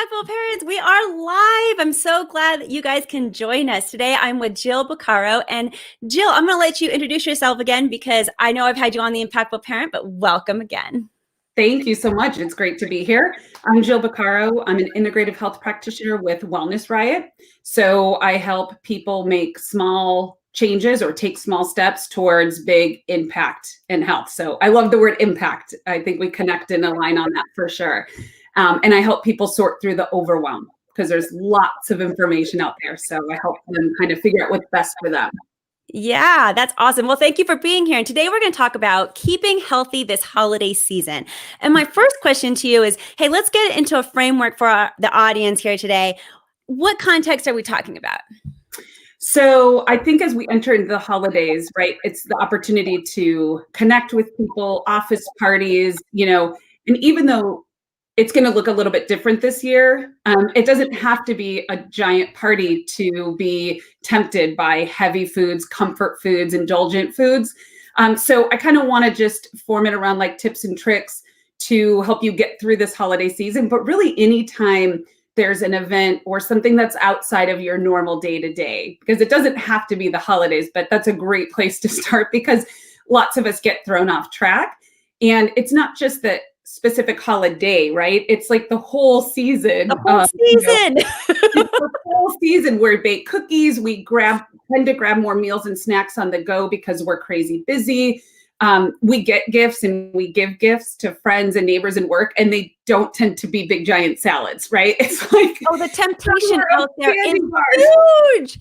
Impactful Parents. We are live. I'm so glad that you guys can join us. Today, I'm with Jill Bucaro. And Jill, I'm going to let you introduce yourself again because I know I've had you on the Impactful Parent, but welcome again. Thank you so much. It's great to be here. I'm Jill Bucaro. I'm an integrative health practitioner with Wellness Riot. So I help people make small changes or take small steps towards big impact in health. So I love the word impact. I think we connect and align on that for sure. And I help people sort through the overwhelm because there's lots of information out there. So I help them kind of figure out what's best for them. Yeah, that's awesome. Well, thank you for being here. And today we're going to talk about keeping healthy this holiday season. And my first question to you is, hey, let's get into a framework for the audience here today. What context are we talking about? So I think as we enter into the holidays, right, it's the opportunity to connect with people, office parties, and even though it's going to look a little bit different this year, it doesn't have to be a giant party to be tempted by heavy foods, comfort foods, indulgent foods. So I kind of want to just form it around like tips and tricks to help you get through this holiday season. But really anytime there's an event or something that's outside of your normal day-to-day, because it doesn't have to be the holidays, but that's a great place to start because lots of us get thrown off track. And it's not just that specific holiday, right? It's like the whole season. The whole season. The whole season. We bake cookies. We tend to grab more meals and snacks on the go because we're crazy busy. We get gifts and we give gifts to friends and neighbors and work, and they don't tend to be big giant salads, right? It's like, oh, the temptation out there is huge.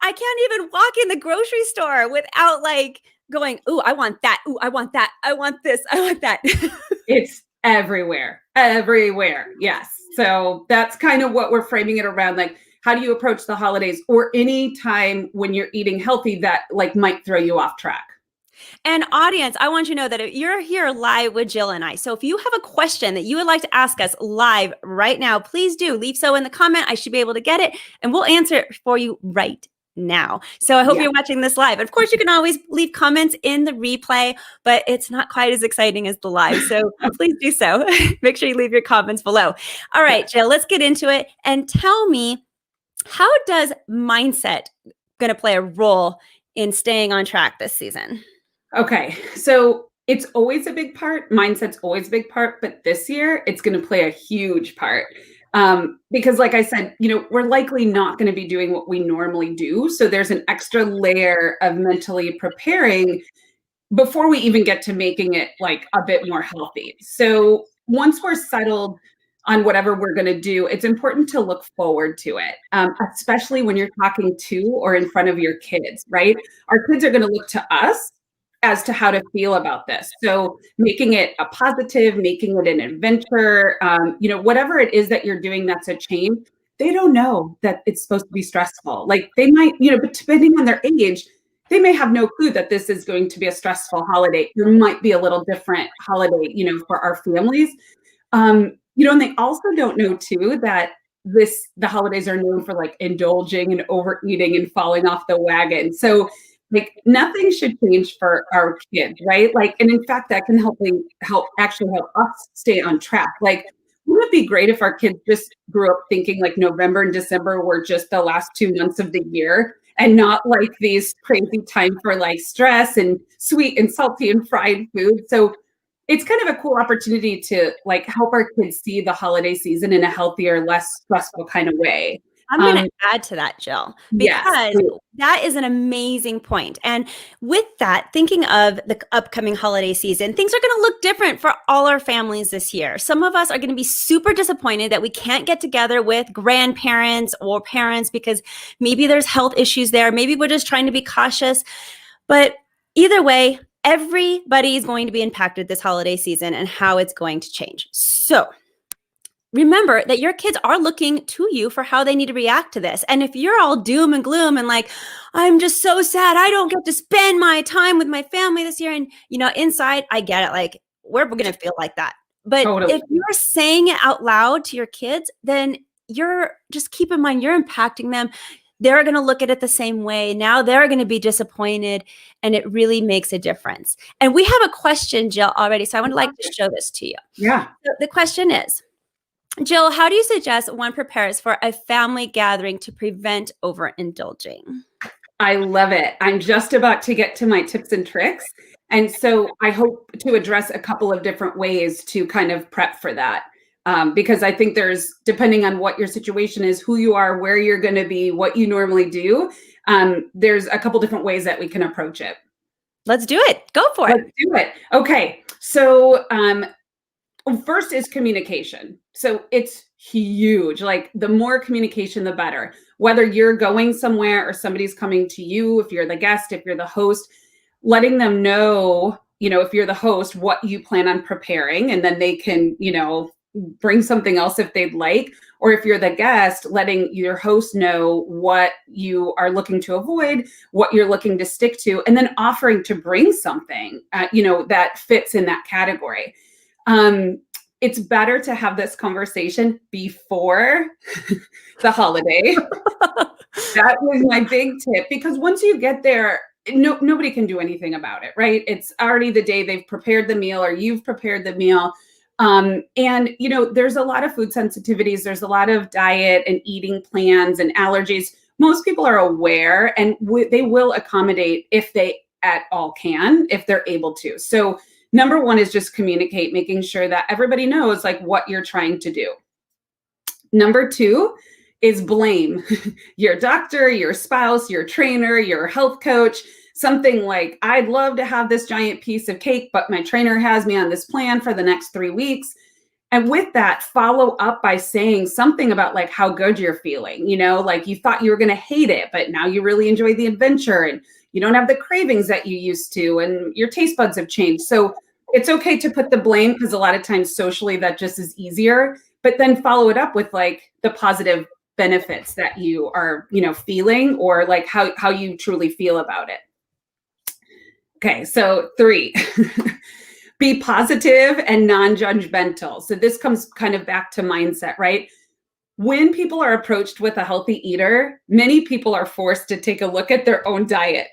I can't even walk in the grocery store without like going, ooh, I want that. Ooh, I want that. I want this. I want that. It's everywhere. Yes. So that's kind of what we're framing it around. Like, how do you approach the holidays or any time when you're eating healthy that like might throw you off track? And audience, I want you to know that you're here live with Jill and I. So if you have a question that you would like to ask us live right now, please do leave so in the comment. I should be able to get it and we'll answer it for you right now. So I hope you're watching this live. Of course, you can always leave comments in the replay, but it's not quite as exciting as the live. So please do so. Make sure you leave your comments below. All right, Jill, let's get into it and tell me, how does mindset going to play a role in staying on track this season? Okay, so it's always a big part. Mindset's always a big part, but this year it's going to play a huge part. Because like I said, we're likely not going to be doing what we normally do. So there's an extra layer of mentally preparing before we even get to making it like a bit more healthy. So once we're settled on whatever we're going to do, it's important to look forward to it, especially when you're talking to or in front of your kids, right? Our kids are going to look to us as to how to feel about this. So making it a positive, making it an adventure, whatever it is that you're doing that's a change, they don't know that it's supposed to be stressful. Like they might, but depending on their age, they may have no clue that this is going to be a stressful holiday. There might be a little different holiday, for our families. And they also don't know too that the holidays are known for like indulging and overeating and falling off the wagon. So like nothing should change for our kids, right? Like, and in fact, that can help us stay on track. Like, wouldn't it be great if our kids just grew up thinking like November and December were just the last 2 months of the year and not like these crazy time for like stress and sweet and salty and fried food? So it's kind of a cool opportunity to like help our kids see the holiday season in a healthier, less stressful kind of way. I'm going to add to that, Jill, because that is an amazing point. And with that, thinking of the upcoming holiday season, things are going to look different for all our families this year. Some of us are going to be super disappointed that we can't get together with grandparents or parents because maybe there's health issues there. Maybe we're just trying to be cautious. But either way, everybody is going to be impacted this holiday season and how it's going to change. So remember that your kids are looking to you for how they need to react to this. And if you're all doom and gloom and like, I'm just so sad, I don't get to spend my time with my family this year. And, inside, I get it. Like, we're going to feel like that. But if you're saying it out loud to your kids, then just keep in mind, you're impacting them. They're going to look at it the same way. Now they're going to be disappointed, and it really makes a difference. And we have a question, Jill, already. So I would like to show this to you. Yeah. So the question is, Jill, how do you suggest one prepares for a family gathering to prevent overindulging? I love it. I'm just about to get to my tips and tricks. And so I hope to address a couple of different ways to kind of prep for that. Because I think depending on what your situation is, who you are, where you're going to be, what you normally do, there's a couple different ways that we can approach it. Let's do it. Go for it. Let's do it. Okay. So first is communication. So it's huge. Like the more communication, the better. Whether you're going somewhere or somebody's coming to you, if you're the guest, if you're the host, letting them know, if you're the host, what you plan on preparing, and then they can, bring something else if they'd like. Or if you're the guest, letting your host know what you are looking to avoid, what you're looking to stick to, and then offering to bring something, that fits in that category. It's better to have this conversation before the holiday. That was my big tip, because once you get there, nobody can do anything about it, right? It's already the day they've prepared the meal or you've prepared the meal. And, there's a lot of food sensitivities. There's a lot of diet and eating plans and allergies. Most people are aware, and they will accommodate if they at all can, if they're able to. So number one is just communicate, making sure that everybody knows like what you're trying to do. Number two is blame your doctor, your spouse, your trainer, your health coach. Something like, I'd love to have this giant piece of cake, but my trainer has me on this plan for the next 3 weeks. And with that, follow up by saying something about like how good you're feeling, like you thought you were going to hate it, but now you really enjoy the adventure and you don't have the cravings that you used to, and your taste buds have changed. So it's okay to put the blame, because a lot of times socially that just is easier, but then follow it up with like the positive benefits that you are, feeling, or like how you truly feel about it. Okay, so 3, be positive and non-judgmental. So this comes kind of back to mindset, right? When people are approached with a healthy eater, many people are forced to take a look at their own diet.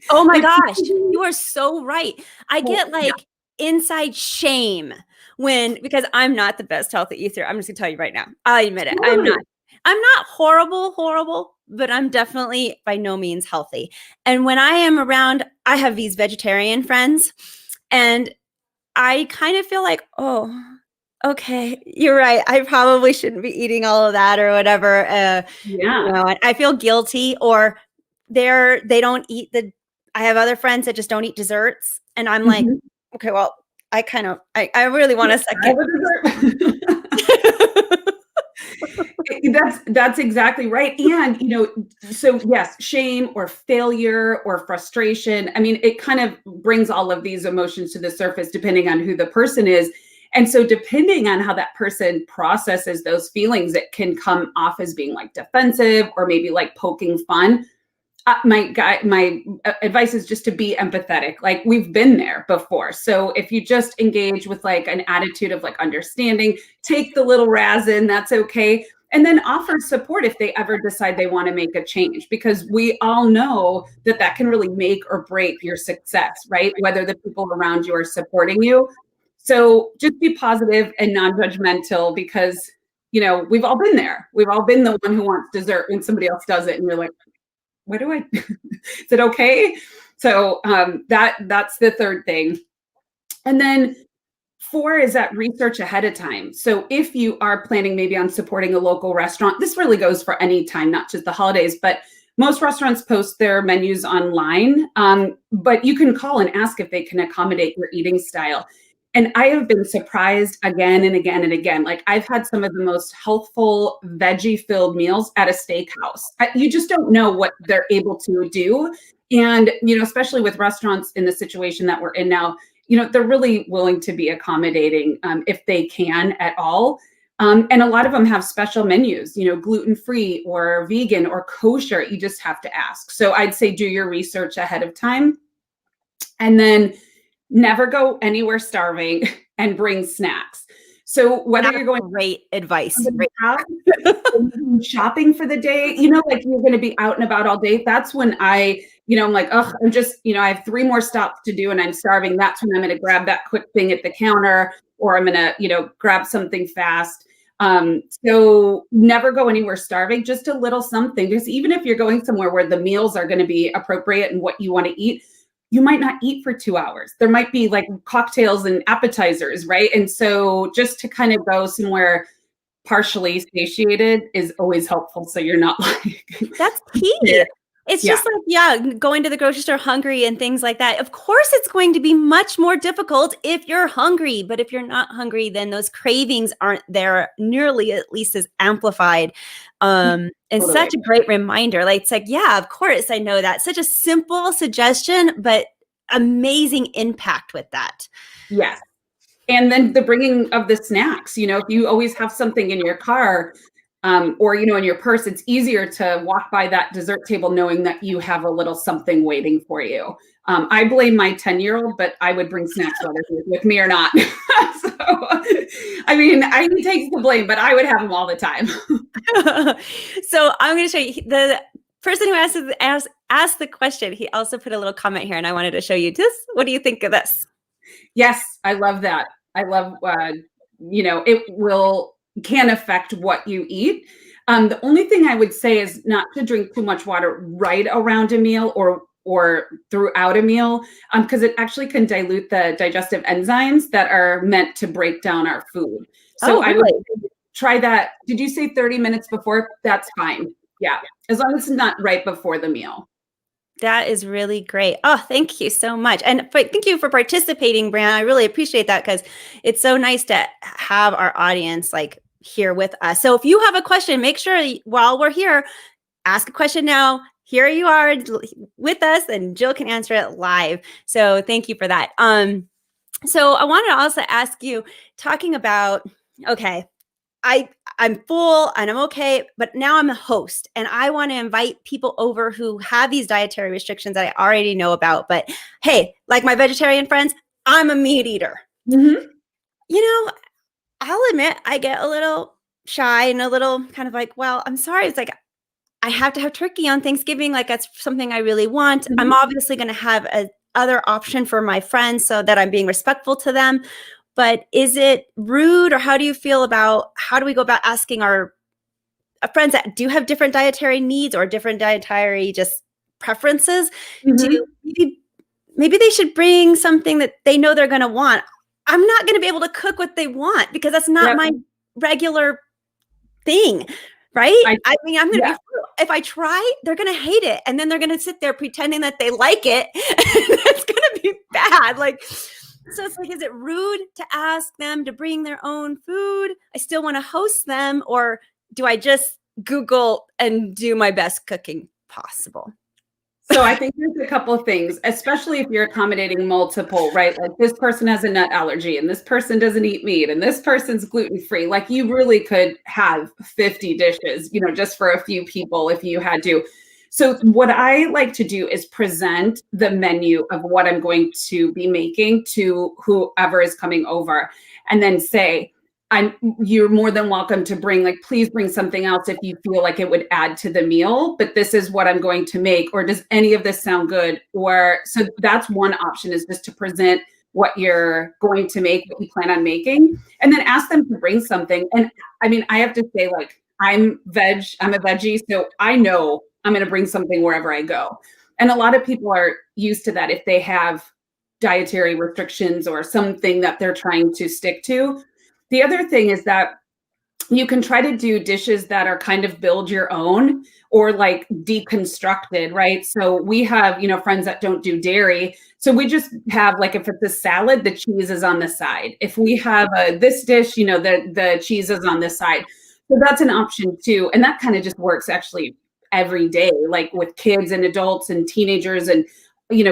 Oh my gosh, you are so right. I get like inside shame because I'm not the best healthy eater. I'm just gonna tell you right now. I'll admit it. I'm not horrible, but I'm definitely by no means healthy. And when I am around, I have these vegetarian friends, and I kind of feel like, oh, okay, you're right. I probably shouldn't be eating all of that or whatever. I feel guilty, or they don't eat I have other friends that just don't eat desserts. And I'm like, okay, well, I really want a second. That's exactly right. And, so yes, shame or failure or frustration. I mean, it kind of brings all of these emotions to the surface depending on who the person is. And so depending on how that person processes those feelings, it can come off as being like defensive or maybe like poking fun. My advice is just to be empathetic. Like, we've been there before. So if you just engage with like an attitude of like understanding, take the little razzin, that's okay. And then offer support if they ever decide they want to make a change, because we all know that can really make or break your success, right? Whether the people around you are supporting you. So just be positive and non-judgmental, because, we've all been there. We've all been the one who wants dessert when somebody else does it. And you're like, what do is it okay? So that's the third thing. And then 4 is that research ahead of time. So if you are planning maybe on supporting a local restaurant, this really goes for any time, not just the holidays, but most restaurants post their menus online, but you can call and ask if they can accommodate your eating style. And I have been surprised again and again and again. Like, I've had some of the most healthful, veggie-filled meals at a steakhouse. You just don't know what they're able to do. And, especially with restaurants in the situation that we're in now, they're really willing to be accommodating if they can at all. And a lot of them have special menus, gluten-free or vegan or kosher. You just have to ask. So I'd say do your research ahead of time. And then never go anywhere starving and bring snacks. So whether you're going great advice, shopping for the day, like you're going to be out and about all day. That's when I'm like, oh, I'm just, I have 3 more stops to do and I'm starving. That's when I'm going to grab that quick thing at the counter, or I'm going to, grab something fast. So never go anywhere starving, just a little something, because even if you're going somewhere where the meals are going to be appropriate and what you want to eat, you might not eat for 2 hours. There might be like cocktails and appetizers, right? And so just to kind of go somewhere partially satiated is always helpful. So you're not like, That's key. It's yeah, just like, yeah, going to the grocery store hungry and things like that. Of course, it's going to be much more difficult if you're hungry. But if you're not hungry, then those cravings aren't there nearly at least as amplified. And totally. such a great reminder. Like, it's like, yeah, of course, I know that. Such a simple suggestion, but amazing impact with that. Yes. And then the bringing of the snacks, if you always have something in your car, or in your purse, it's easier to walk by that dessert table knowing that you have a little something waiting for you. I blame my 10-year-old, but I would bring snacks whether he was with me or not. So, I mean, he takes the blame, but I would have them all the time. So I'm going to show you the person who asked the question. He also put a little comment here, and I wanted to show you this. What do you think of this? Yes, I love that. I love, it can affect what you eat. The only thing I would say is not to drink too much water right around a meal or throughout a meal, because it actually can dilute the digestive enzymes that are meant to break down our food. So Oh, I would really? try that. Did you say 30 minutes before? That's fine. Yeah, as long as it's not right before the meal. That is really great. Oh, thank you so much. And thank you for participating, Brianna. I really appreciate that because it's so nice to have our audience like here with us. So if you have a question, make sure while we're here, ask a question now. Here you are with us, and Jill can answer it live. So thank you for that. So I wanted to also ask you, talking about, okay, I'm full and I'm okay, but now I'm a host and I want to invite people over who have these dietary restrictions that I already know about. But hey, like my vegetarian friends, I'm a meat eater. Mm-hmm. I'll admit I get a little shy and a little kind of like, well, I'm sorry. It's like I have to have turkey on Thanksgiving. Like that's something I really want. Mm-hmm. I'm obviously going to have a other option for my friends so that I'm being respectful to them. But is it rude, or how do you feel about how do we go about asking our friends that do have different dietary needs or different dietary just preferences to Mm-hmm. maybe they should bring something that they know they're going to want. I'm not going to be able to cook what they want because that's not Yep. my regular thing, right? I mean, I'm going to Yeah. be, if I try, they're going to hate it. And then they're going to sit there pretending that they like it. And it's going to be bad. Like, so it's like, is it rude to ask them to bring their own food? I still want to host them, or do I just Google and do my best cooking possible? So I think there's a couple of things, especially if you're accommodating multiple, right? Like this person has a nut allergy and this person doesn't eat meat and this person's gluten-free. Like you really could have 50 dishes, just for a few people if you had to. So what I like to do is present the menu of what I'm going to be making to whoever is coming over, and then say, you're more than welcome to please bring something else if you feel like it would add to the meal, but this is what I'm going to make, or does any of this sound good? Or so that's one option, is just to present what you're going to make, what you plan on making, and then ask them to bring something. And I mean, I have to say, like, I'm a veggie, so I know I'm going to bring something wherever I go. And a lot of people are used to that if they have dietary restrictions or something that they're trying to stick to. The other thing is that you can try to do dishes that are kind of build your own or like deconstructed, right? So we have, friends that don't do dairy. So we just have, like, if it's a salad, the cheese is on the side. If we have this dish, the cheese is on this side. So that's an option too. And that kind of just works actually every day, like with kids and adults and teenagers and,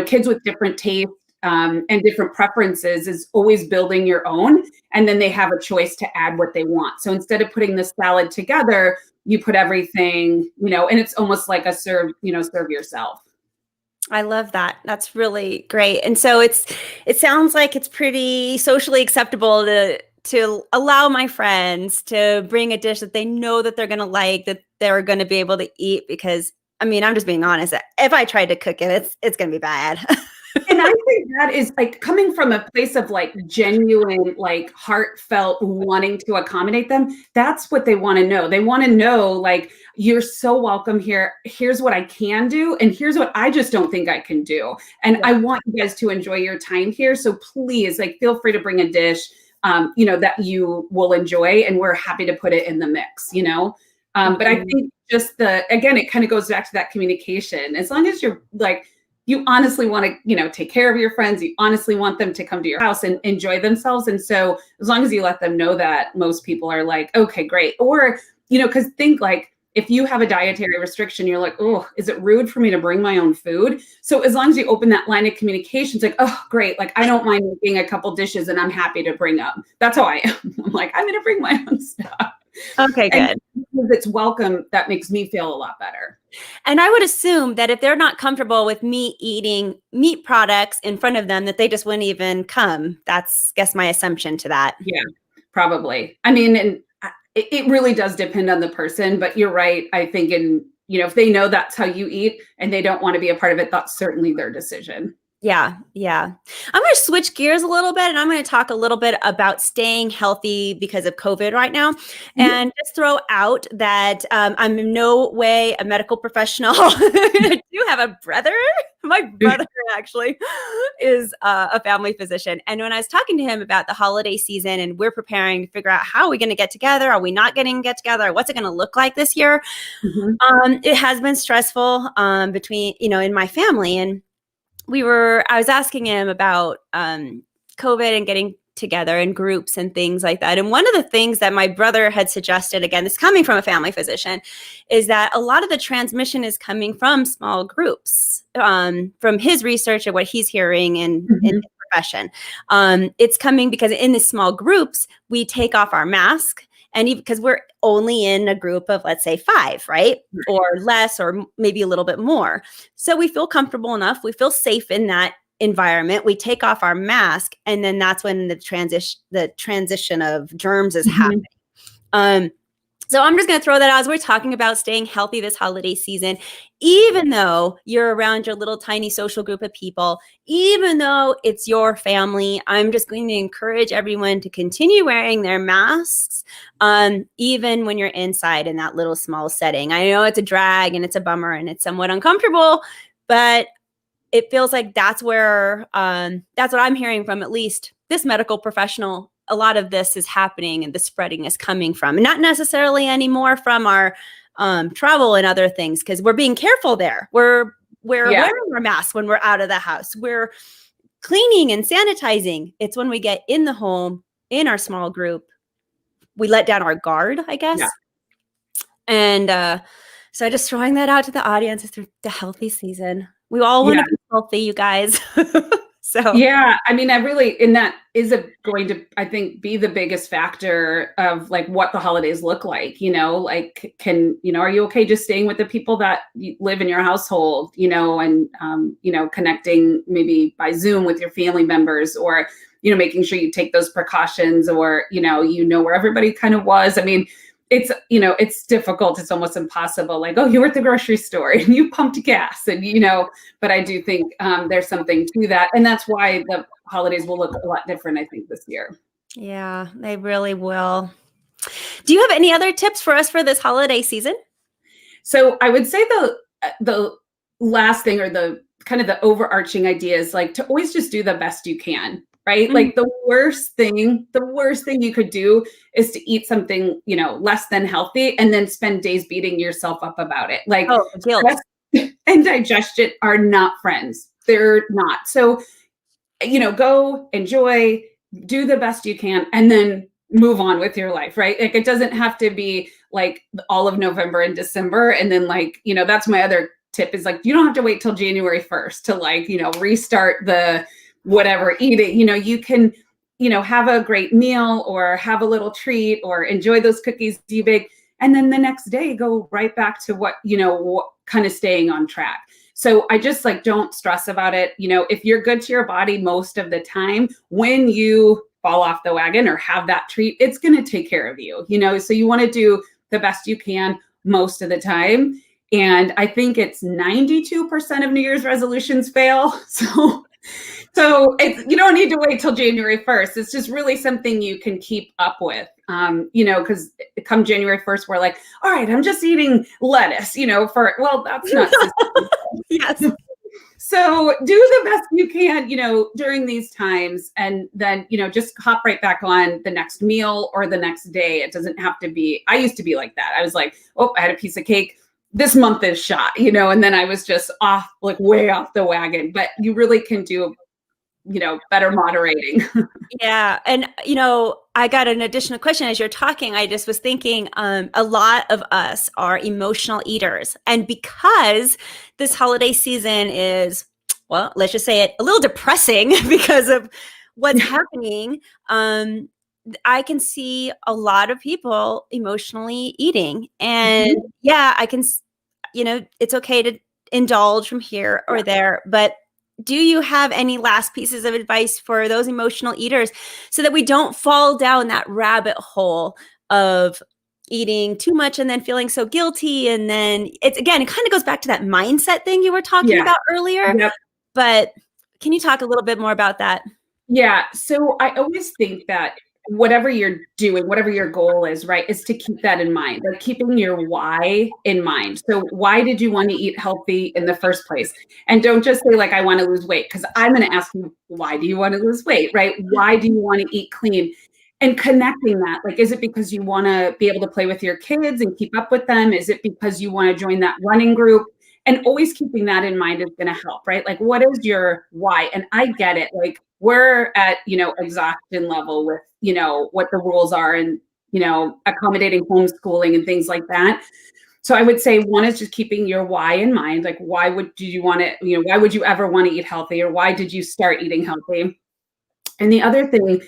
kids with different tastes and different preferences, is always building your own. And then they have a choice to add what they want. So instead of putting the salad together, you put everything, and it's almost like a serve yourself. I love that. That's really great. And so it sounds like it's pretty socially acceptable to allow my friends to bring a dish that they know that they're going to like, that they're going to be able to eat, because I mean, I'm just being honest. If I tried to cook it, it's going to be bad. And I think that is like coming from a place of like genuine, like heartfelt wanting to accommodate them. That's what they want to know. They want to know, like, you're so welcome here. Here's what I can do. And here's what I just don't think I can do. And Yeah. I want you guys to enjoy your time here. So please, like, feel free to bring a dish, that you will enjoy. And we're happy to put it in the mix. But I think just again, it kind of goes back to that communication. As long as you're like, you honestly want to, take care of your friends. You honestly want them to come to your house and enjoy themselves. And so as long as you let them know that, most people are like, okay, great. Or, because think like, if you have a dietary restriction, you're like, oh, is it rude for me to bring my own food? So as long as you open that line of communication, it's like, oh, great. Like, I don't mind making a couple dishes and I'm happy to bring them. That's how I am. I'm like, I'm going to bring my own stuff. Okay, good. And it's welcome. That makes me feel a lot better. And I would assume that if they're not comfortable with me eating meat products in front of them, that they just wouldn't even come. That's, guess, my assumption to that. Yeah, probably. I mean, and it really does depend on the person, but you're right. I think if they know that's how you eat and they don't want to be a part of it, that's certainly their decision. Yeah. I'm going to switch gears a little bit and I'm going to talk a little bit about staying healthy because of COVID right now. Mm-hmm. And just throw out that I'm in no way a medical professional. I do have a brother. My brother actually is a family physician. And when I was talking to him about the holiday season and we're preparing to figure out how are we going to get together? Are we not getting to get together? What's it going to look like this year? Mm-hmm. It has been stressful between, in my family. And I was asking him about COVID and getting together in groups and things like that. And one of the things that my brother had suggested, again, this coming from a family physician, is that a lot of the transmission is coming from small groups, from his research and what he's hearing in his profession. It's coming because in the small groups, we take off our mask. And because we're only in a group of, let's say, 5, right? Or less, or maybe a little bit more. So we feel comfortable enough. We feel safe in that environment. We take off our mask, and then that's when the transition of germs is happening. So I'm just going to throw that out as we're talking about staying healthy this holiday season, even though you're around your little tiny social group of people, even though it's your family. I'm just going to encourage everyone to continue wearing their masks, even when you're inside in that little small setting. I know it's a drag and it's a bummer and it's somewhat uncomfortable, but it feels like that's where, that's what I'm hearing from at least this medical professional. A lot of this is happening and the spreading is coming from, not necessarily anymore from our travel and other things, because we're being careful there. We're wearing our masks when we're out of the house. We're cleaning and sanitizing. It's when we get in the home, in our small group, we let down our guard, I guess. Yeah. And so just throwing that out to the audience through the healthy season. We all want to be healthy, you guys. So yeah, I mean, and that is going to, I think, be the biggest factor of like what the holidays look like. Like, are you okay just staying with the people that live in your household? And connecting maybe by Zoom with your family members, or making sure you take those precautions, or where everybody kind of was. I mean, it's difficult. It's almost impossible. Like, oh, you were at the grocery store and you pumped gas and, but I do think there's something to that. And that's why the holidays will look a lot different, I think, this year. Yeah, they really will. Do you have any other tips for us for this holiday season? So I would say the last thing, or the kind of the overarching idea, is like to always just do the best you can. Right? Mm-hmm. Like the worst thing you could do is to eat something, less than healthy and then spend days beating yourself up about it. Like, stress and digestion are not friends. They're not. So, go enjoy, do the best you can, and then move on with your life, right? Like, it doesn't have to be like all of November and December. And then that's my other tip, is like, you don't have to wait till January 1st to restart the whatever eating. You can, have a great meal or have a little treat or enjoy those cookies you bake. And then the next day, go right back to what kind of staying on track. So I just don't stress about it. If you're good to your body most of the time, when you fall off the wagon or have that treat, it's going to take care of you, so you want to do the best you can most of the time. And I think it's 92% of New Year's resolutions fail. So So you don't need to wait till January 1st. It's just really something you can keep up with, because come January 1st, we're like, all right, I'm just eating lettuce, well, that's not Yes. So do the best you can, during these times. And then, just hop right back on the next meal or the next day. It doesn't have to be, I used to be like that. I was like, oh, I had a piece of cake. This month is shot, and then I was just off, like way off the wagon. But you really can do, better moderating. Yeah. And, I got an additional question as you're talking. I just was thinking a lot of us are emotional eaters. And because this holiday season is, well, let's just say it, a little depressing because of what's happening, I can see a lot of people emotionally eating. And yeah, I can, it's okay to indulge from here or there, but do you have any last pieces of advice for those emotional eaters so that we don't fall down that rabbit hole of eating too much and then feeling so guilty? And then it kind of goes back to that mindset thing you were talking about earlier. Yep. But can you talk a little bit more about that? Yeah. So I always think that whatever you're doing, whatever your goal is, right, is to keep that in mind, like keeping your why in mind. So why did you want to eat healthy in the first place? And don't just say like, I want to lose weight, because I'm going to ask you, why do you want to lose weight, right? Why do you want to eat clean? And connecting that, like, is it because you want to be able to play with your kids and keep up with them? Is it because you want to join that running group? And always keeping that in mind is going to help, right? Like, what is your why? And I get it. Like, we're at, exhaustion level with, what the rules are and, accommodating homeschooling and things like that. So I would say one is just keeping your why in mind. Like, why would you want to, why would you ever want to eat healthy, or why did you start eating healthy? And the other thing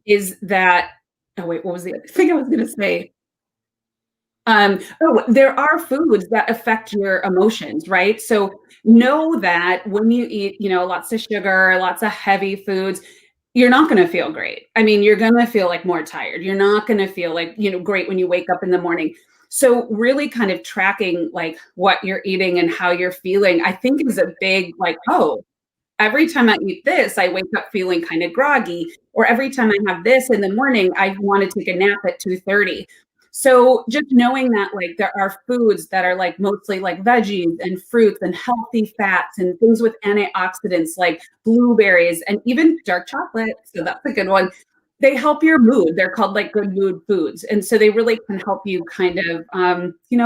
is that, oh wait, what was the other thing I was going to say? There are foods that affect your emotions, right? So know that when you eat, lots of sugar, lots of heavy foods, you're not going to feel great. I mean, you're going to feel like more tired. You're not going to feel like, great when you wake up in the morning. So really kind of tracking like what you're eating and how you're feeling, I think is a big like, oh, every time I eat this, I wake up feeling kind of groggy. Or every time I have this in the morning, I want to take a nap at 2:30. So just knowing that like there are foods that are like mostly like veggies and fruits and healthy fats and things with antioxidants like blueberries and even dark chocolate. So that's a good one. They help your mood. They're called like good mood foods. And so they really can help you kind of,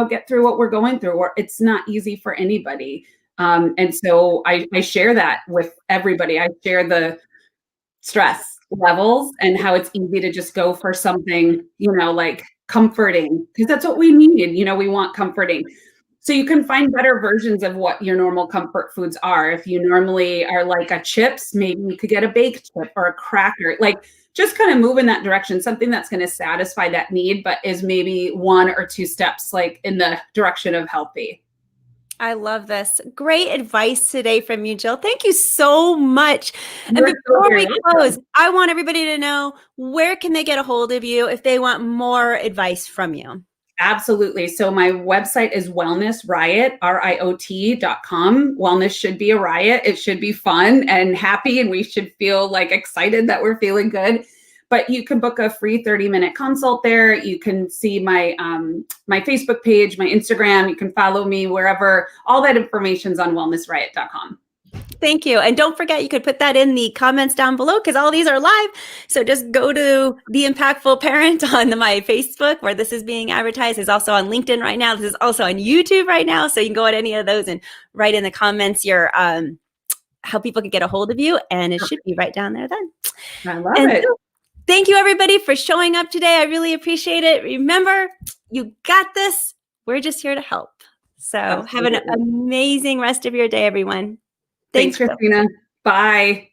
get through what we're going through, or it's not easy for anybody. And so I share that with everybody. I share the stress levels and how it's easy to just go for something, like comforting, because that's what we need. We want comforting. So you can find better versions of what your normal comfort foods are. If you normally are like a chips, maybe you could get a baked chip or a cracker, like just kind of move in that direction, something that's going to satisfy that need, but is maybe one or two steps like in the direction of healthy. I love this. Great advice today from you, Jill. Thank you so much. And before we close, I want everybody to know, where can they get a hold of you if they want more advice from you? Absolutely. So my website is wellnessriot, RIOT.com. Wellness should be a riot. It should be fun and happy, and we should feel like excited that we're feeling good. But you can book a free 30-minute consult there. You can see my my Facebook page, my Instagram. You can follow me wherever. All that information's on wellnessriot.com. Thank you. And don't forget, you could put that in the comments down below because all these are live. So just go to The Impactful Parent on my Facebook, where this is being advertised. It's also on LinkedIn right now. This is also on YouTube right now. So you can go at any of those and write in the comments your how people can get a hold of you. And it should be right down there then. I love it. Thank you, everybody, for showing up today. I really appreciate it. Remember, you got this. We're just here to help. So Absolutely. Have an amazing rest of your day, everyone. Thanks, Christina. Bye.